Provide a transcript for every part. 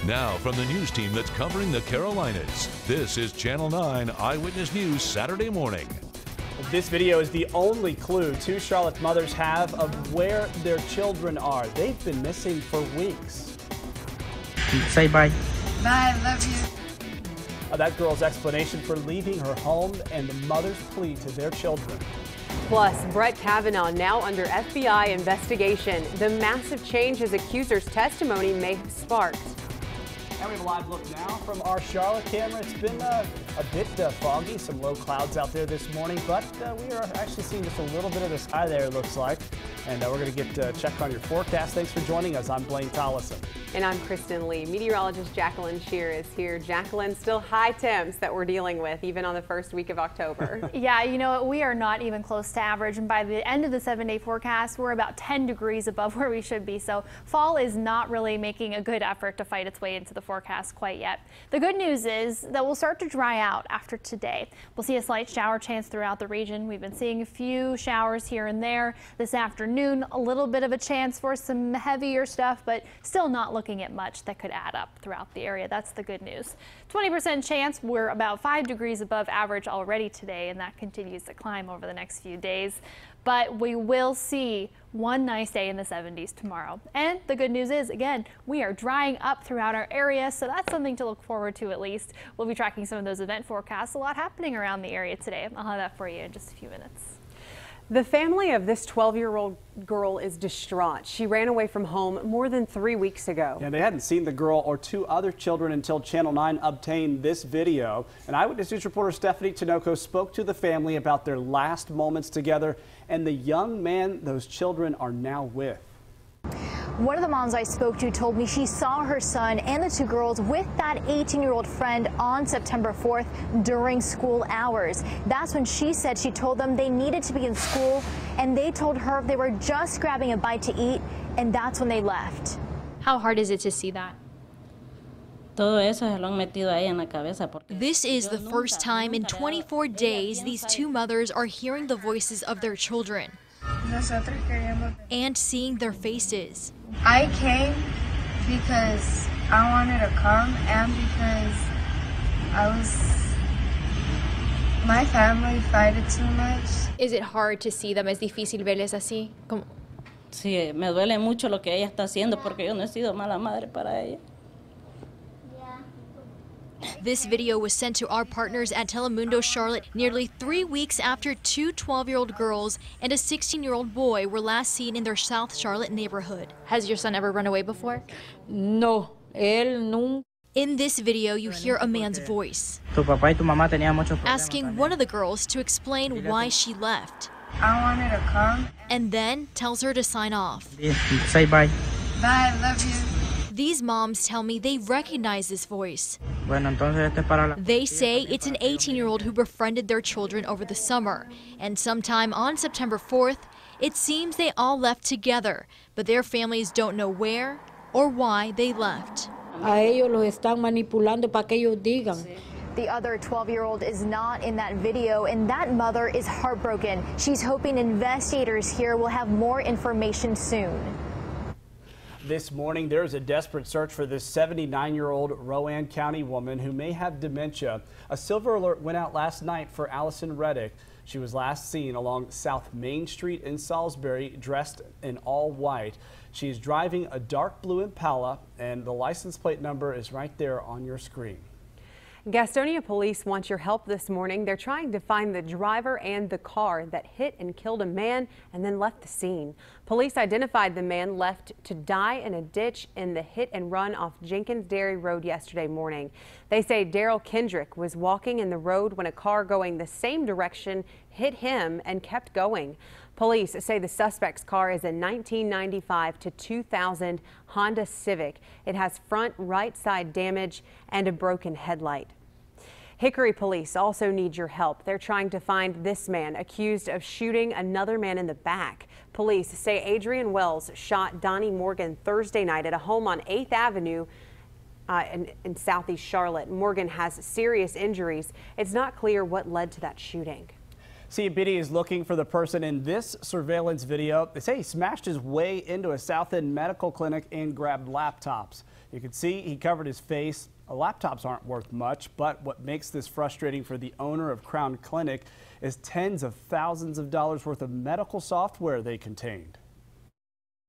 Now, from the news team that's covering the Carolinas, this is Channel 9 Eyewitness News Saturday morning. This video is the only clue two Charlotte mothers have of where their children are. They've been missing for weeks. Say bye. Bye, love you. That girl's explanation for leaving her home and the mother's plea to their children. Plus, Brett Kavanaugh now under FBI investigation. The massive change his accuser's testimony may have sparked. And we have a live look now from our Charlotte camera. It's been a bit foggy, some low clouds out there this morning, but we are actually seeing just a little bit of the sky there, it looks like. And we're going to get checked on your forecast. Thanks for joining us. I'm Blaine Tollison. And I'm Kristen Lee. Meteorologist Jacqueline Shear is here. Jacqueline, still high temps that we're dealing with, even on the first week of October. Yeah, you know, we are not even close to average. And by the end of the 7-day forecast, we're about 10 degrees above where we should be. So fall is not really making a good effort to fight its way into the forecast quite yet. The good news is that we'll start to dry out after today. We'll see a slight shower chance throughout the region. We've been seeing a few showers here and there. This afternoon, a little bit of a chance for some heavier stuff, but still not looking at much that could add up throughout the area. That's the good news. 20% chance. We're about 5 degrees above average already today, and that continues to climb over the next few days. But we will see one nice day in the 70s tomorrow. And the good news is, again, we are drying up throughout our area, so that's something to look forward to at least. We'll be tracking some of those event forecasts. A lot happening around the area today. I'll have that for you in just a few minutes. The family of this 12-year-old girl is distraught. She ran away from home more than 3 weeks ago. Yeah, they hadn't seen the girl or two other children until Channel 9 obtained this video. And Eyewitness News reporter Stephanie Tinoco spoke to the family about their last moments together and the young man those children are now with. One of the moms I spoke to told me she saw her son and the two girls with that 18-year-old friend on September 4th during school hours. That's when she said she told them they needed to be in school, and they told her they were just grabbing a bite to eat, and that's when they left. How hard is it to see that? This is the first time in 24 days these two mothers are hearing the voices of their children and seeing their faces. I came because I wanted to come and because my family fighted too much. Is it hard to see them? Es difícil verles así? Sí, me duele mucho lo que ella está haciendo porque yo no he sido mala madre para ella. This video was sent to our partners at Telemundo Charlotte nearly 3 weeks after two 12-year-old girls and a 16-year-old boy were last seen in their South Charlotte neighborhood. Has your son ever run away before? No, él nunca. In this video, you hear a man's voice Tu papá y tu mamá tenían muchos problemas asking one of the girls to explain why she left, I wanted to come. and then tells her to sign off. Say bye. Bye, love you. These moms tell me they recognize this voice. Bueno, entonces este es para la... They say it's an 18-year-old who befriended their children over the summer. And sometime on September 4th, it seems they all left together, but their families don't know where or why they left. A ellos los están manipulando para que ellos digan. The other 12-year-old is not in that video, and that mother is heartbroken. She's hoping investigators here will have more information soon. This morning, there is a desperate search for this 79-year-old Rowan County woman who may have dementia. A silver alert went out last night for Allison Reddick. She was last seen along South Main Street in Salisbury, dressed in all white. She is driving a dark blue Impala, and the license plate number is right there on your screen. Gastonia police want your help this morning. They're trying to find the driver and the car that hit and killed a man and then left the scene. Police identified the man left to die in a ditch in the hit and run off Jenkins Dairy Road yesterday morning. They say Daryl Kendrick was walking in the road when a car going the same direction hit him and kept going. Police say the suspect's car is a 1995 to 2000 Honda Civic. It has front right side damage and a broken headlight. Hickory police also need your help. They're trying to find this man accused of shooting another man in the back. Police say Adrian Wells shot Donnie Morgan Thursday night at a home on 8th Avenue in Southeast Charlotte. Morgan has serious injuries. It's not clear what led to that shooting. CBD is looking for the person in this surveillance video. They say he smashed his way into a South End medical clinic and grabbed laptops. You can see he covered his face. Laptops aren't worth much, but what makes this frustrating for the owner of Crown Clinic is tens of thousands of dollars worth of medical software they contained.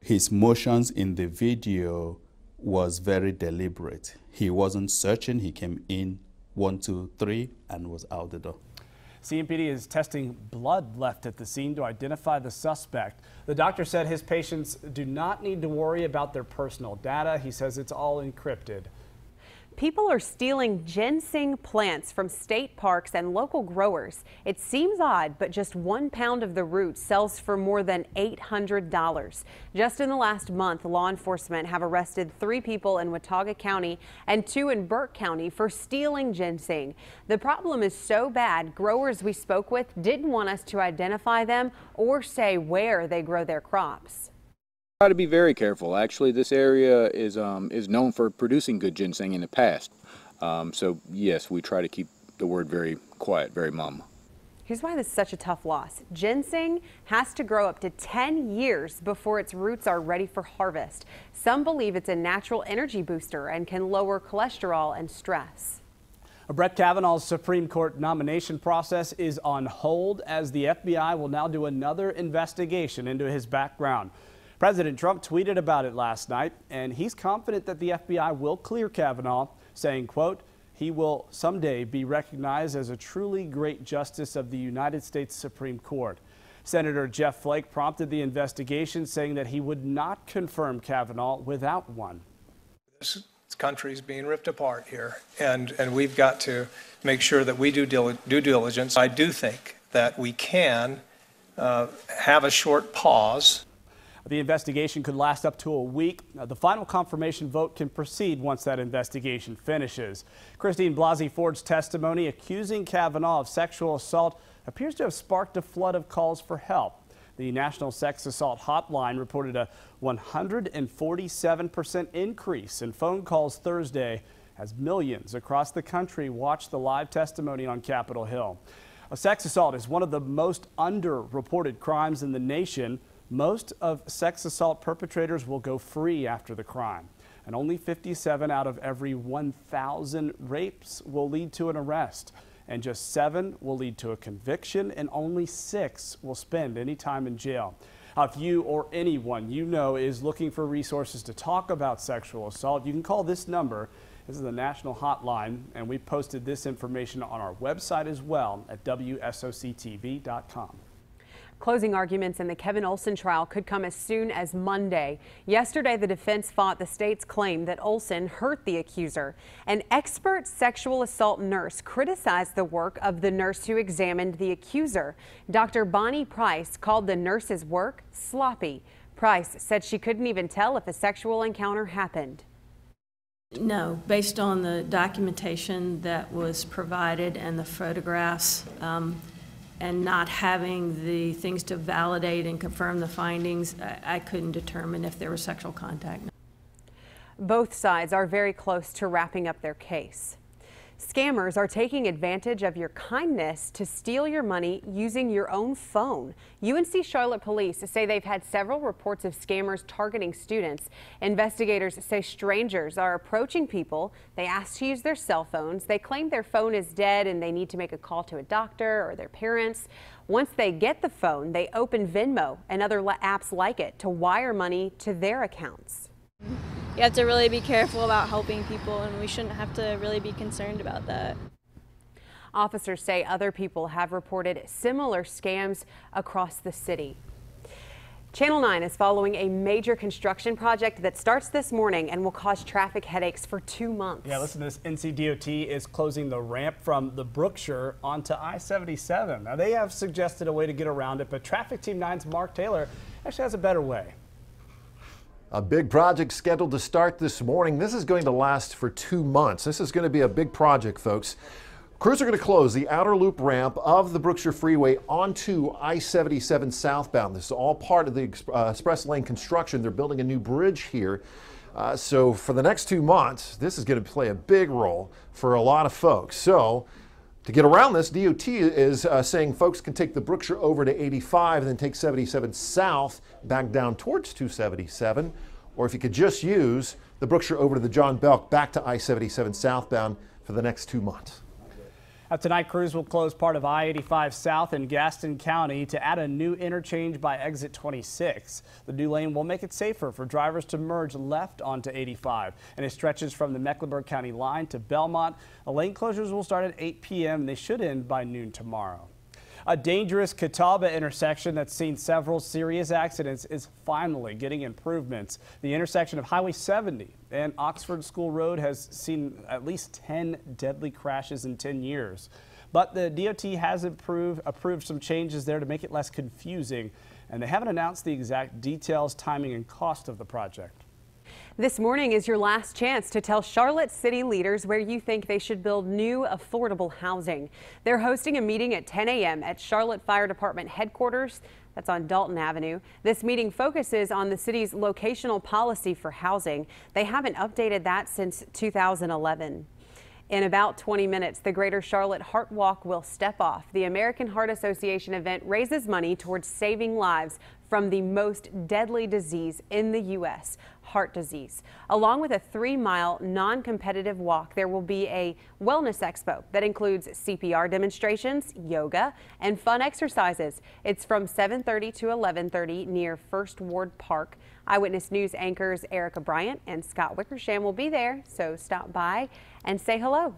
His motions in the video was very deliberate. He wasn't searching. He came in 1, 2, 3 and was out the door. CMPD is testing blood left at the scene to identify the suspect. The doctor said his patients do not need to worry about their personal data. He says it's all encrypted. People are stealing ginseng plants from state parks and local growers. It seems odd, but just 1 pound of the root sells for more than $800. Just in the last month, law enforcement have arrested 3 people in Watauga County and 2 in Burke County for stealing ginseng. The problem is so bad, growers we spoke with didn't want us to identify them or say where they grow their crops. Try to be very careful. Actually, this area is known for producing good ginseng in the past. So yes, we try to keep the word very quiet, very mum. Here's why this is such a tough loss. Ginseng has to grow up to 10 years before its roots are ready for harvest. Some believe it's a natural energy booster and can lower cholesterol and stress. Brett Kavanaugh's Supreme Court nomination process is on hold as the FBI will now do another investigation into his background. President Trump tweeted about it last night, and he's confident that the FBI will clear Kavanaugh, saying, quote, he will someday be recognized as a truly great justice of the United States Supreme Court. Senator Jeff Flake prompted the investigation, saying that he would not confirm Kavanaugh without one. This country is being ripped apart here, and we've got to make sure that we do due diligence. I do think that we can have a short pause. The investigation could last up to a week. The final confirmation vote can proceed once that investigation finishes. Christine Blasey Ford's testimony accusing Kavanaugh of sexual assault appears to have sparked a flood of calls for help. The National Sex Assault Hotline reported a 147% increase in phone calls Thursday as millions across the country watched the live testimony on Capitol Hill. A sex assault is one of the most underreported crimes in the nation. Most of sex assault perpetrators will go free after the crime, and only 57 out of every 1,000 rapes will lead to an arrest, and just 7 will lead to a conviction, and only 6 will spend any time in jail. If you or anyone you know is looking for resources to talk about sexual assault, you can call this number. This is the national hotline, and we posted this information on our website as well at WSOCTV.com. Closing arguments in the Kevin Olson trial could come as soon as Monday. Yesterday, the defense fought the state's claim that Olson hurt the accuser. An expert sexual assault nurse criticized the work of the nurse who examined the accuser. Dr. Bonnie Price called the nurse's work sloppy. Price said she couldn't even tell if a sexual encounter happened. No, based on the documentation that was provided and the photographs, and not having the things to validate and confirm the findings, I couldn't determine if there was sexual contact. Both sides are very close to wrapping up their case. Scammers are taking advantage of your kindness to steal your money using your own phone. UNC Charlotte police say they've had several reports of scammers targeting students. Investigators say strangers are approaching people. They ask to use their cell phones. They claim their phone is dead and they need to make a call to a doctor or their parents. Once they get the phone, they open Venmo and other apps like it to wire money to their accounts. You have to really be careful about helping people, and we shouldn't have to really be concerned about that. Officers say other people have reported similar scams across the city. Channel 9 is following a major construction project that starts this morning and will cause traffic headaches for 2 months. Yeah, listen to this. NCDOT is closing the ramp from the Brookshire onto I-77. Now, they have suggested a way to get around it, but Traffic Team 9's Mark Taylor actually has a better way. A big project scheduled to start this morning. This is going to last for 2 months. This is going to be a big project, folks. Crews are going to close the outer loop ramp of the Brookshire Freeway onto I-77 southbound. This is all part of the express lane construction. They're building a new bridge here. So for the next 2 months, this is going to play a big role for a lot of folks. So to get around this, DOT is saying folks can take the Brookshire over to 85 and then take 77 south back down towards 277. Or if you could just use the Brookshire over to the John Belk, back to I-77 southbound for the next 2 months. Tonight, crews will close part of I-85 south in Gaston County to add a new interchange by exit 26. The new lane will make it safer for drivers to merge left onto 85, and it stretches from the Mecklenburg County line to Belmont. The lane closures will start at 8 p.m. They should end by noon tomorrow. A dangerous Catawba intersection that's seen several serious accidents is finally getting improvements. The intersection of Highway 70 and Oxford School Road has seen at least 10 deadly crashes in 10 years. But the DOT has approved some changes there to make it less confusing, and they haven't announced the exact details, timing, and cost of the project. This morning is your last chance to tell Charlotte city leaders where you think they should build new affordable housing. They're hosting a meeting at 10 a.m. at Charlotte Fire Department headquarters. That's on Dalton Avenue. This meeting focuses on the city's locational policy for housing. They haven't updated that since 2011. In about 20 minutes, the Greater Charlotte Heart Walk will step off. The American Heart Association event raises money towards saving lives from the most deadly disease in the U.S., heart disease. Along with a 3-mile non-competitive walk, there will be a wellness expo that includes CPR demonstrations, yoga, and fun exercises. It's from 7:30 to 11:30 near First Ward Park. Eyewitness News anchors Erica Bryant and Scott Wickersham will be there, so stop by and say hello.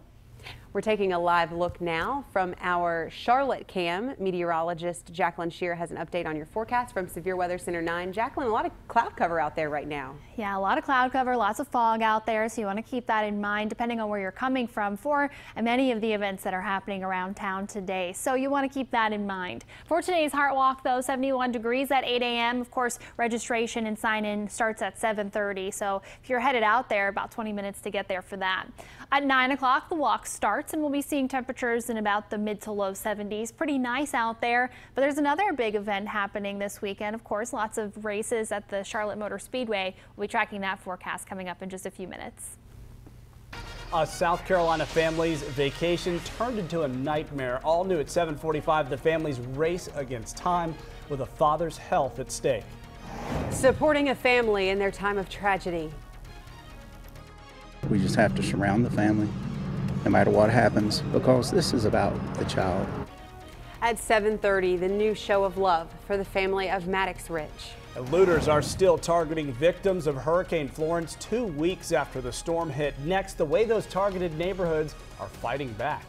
We're taking a live look now from our Charlotte cam. Meteorologist Jacqueline Shear has an update on your forecast from Severe Weather Center 9. Jacqueline, a lot of cloud cover out there right now. Yeah, a lot of cloud cover, lots of fog out there, so you want to keep that in mind depending on where you're coming from for many of the events that are happening around town today. So you want to keep that in mind. For today's Heart Walk, though, 71 degrees at 8 a.m. Of course, registration and sign-in starts at 7:30, so if you're headed out there, about 20 minutes to get there for that. At 9 o'clock, the walk starts, and we'll be seeing temperatures in about the mid to low 70s. Pretty nice out there, but there's another big event happening this weekend. Of course, lots of races at the Charlotte Motor Speedway. We'll be tracking that forecast coming up in just a few minutes. A South Carolina family's vacation turned into a nightmare. All new at 7:45, the family's race against time with a father's health at stake. Supporting a family in their time of tragedy. We just have to surround the family no matter what happens, because this is about the child. At 7:30, the new show of love for the family of Maddox Rich. Looters are still targeting victims of Hurricane Florence 2 weeks after the storm hit. Next, the way those targeted neighborhoods are fighting back.